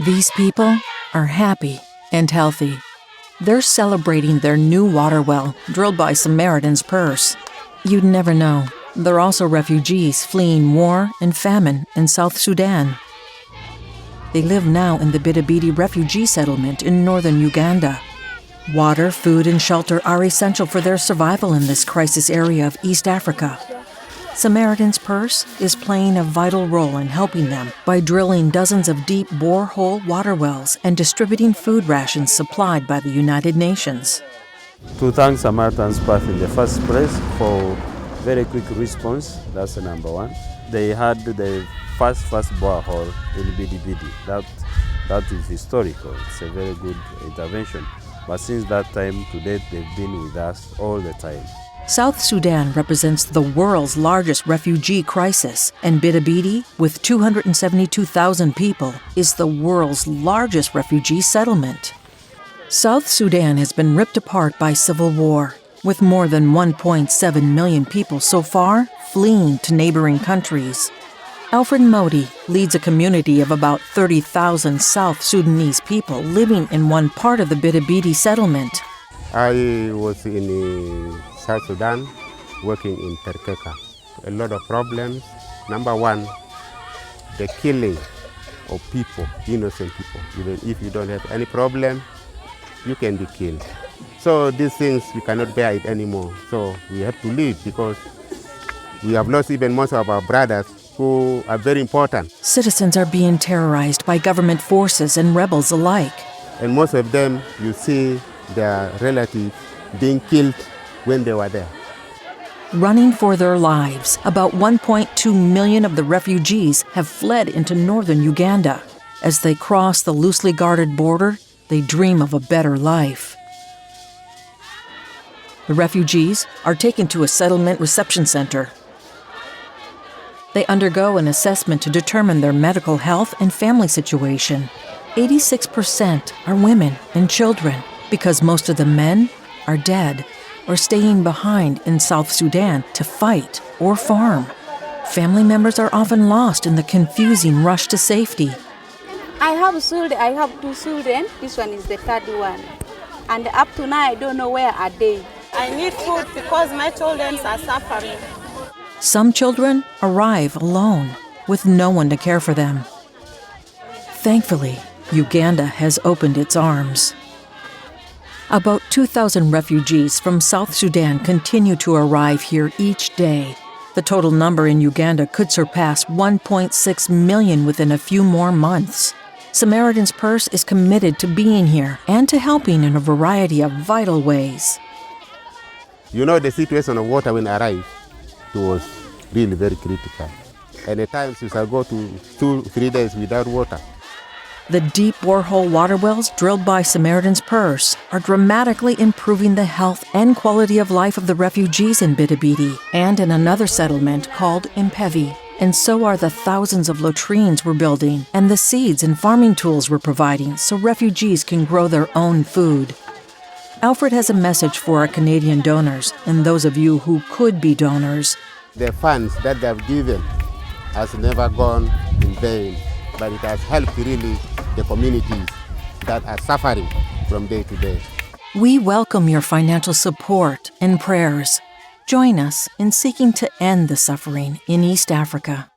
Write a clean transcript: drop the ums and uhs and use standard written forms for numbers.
These people are happy and healthy. They're celebrating their new water well, drilled by Samaritan's purse. You'd never know. They're also refugees fleeing war and famine in South Sudan. They live now in the Bidibidi refugee settlement in northern Uganda. Water, food, and shelter are essential for their survival in this crisis area of East Africa. Samaritan's Purse is playing a vital role in helping them by drilling dozens of deep borehole water wells and distributing food rations supplied by the United Nations. To thank Samaritan's Purse in the first place for very quick response, that's the number one. They had the first borehole in Bidibidi. That is historical. It's a very good intervention. But since that time to date, they've been with us all the time. South Sudan represents the world's largest refugee crisis, and Bidibidi, with 272,000 people, is the world's largest refugee settlement. South Sudan has been ripped apart by civil war, with more than 1.7 million people so far fleeing to neighboring countries. Alfred Modi leads a community of about 30,000 South Sudanese people living in one part of the Bidibidi settlement. I was in South Sudan working in Terkeka. A lot of problems. Number one, the killing of people, innocent people. Even if you don't have any problem, you can be killed. So these things, we cannot bear it anymore. So we have to leave because we have lost even most of our brothers who are very important. Citizens are being terrorized by government forces and rebels alike. And most of them, you see their relatives being killed when they were there. Running for their lives, about 1.2 million of the refugees have fled into northern Uganda. As they cross the loosely guarded border, they dream of a better life. The refugees are taken to a settlement reception center. They undergo an assessment to determine their medical health and family situation. 86% are women and children, because most of the men are dead or staying behind in South Sudan to fight or farm. Family members are often lost in the confusing rush to safety. I have two children. This one is the third one. And up to now, I don't know where are they. I need food because my children are suffering. Some children arrive alone, with no one to care for them. Thankfully, Uganda has opened its arms. About 2,000 refugees from South Sudan continue to arrive here each day. The total number in Uganda could surpass 1.6 million within a few more months. Samaritan's Purse is committed to being here and to helping in a variety of vital ways. You know, the situation of water when I arrived, it was really very critical. And at times you shall go to 2-3 days without water. The deep borehole water wells drilled by Samaritan's Purse are dramatically improving the health and quality of life of the refugees in Bidibidi and in another settlement called Impevi. And so are the thousands of latrines we're building and the seeds and farming tools we're providing so refugees can grow their own food. Alfred has a message for our Canadian donors and those of you who could be donors. The funds that they have given has never gone in vain, but it has helped really the communities that are suffering from day to day. We welcome your financial support and prayers. Join us in seeking to end the suffering in East Africa.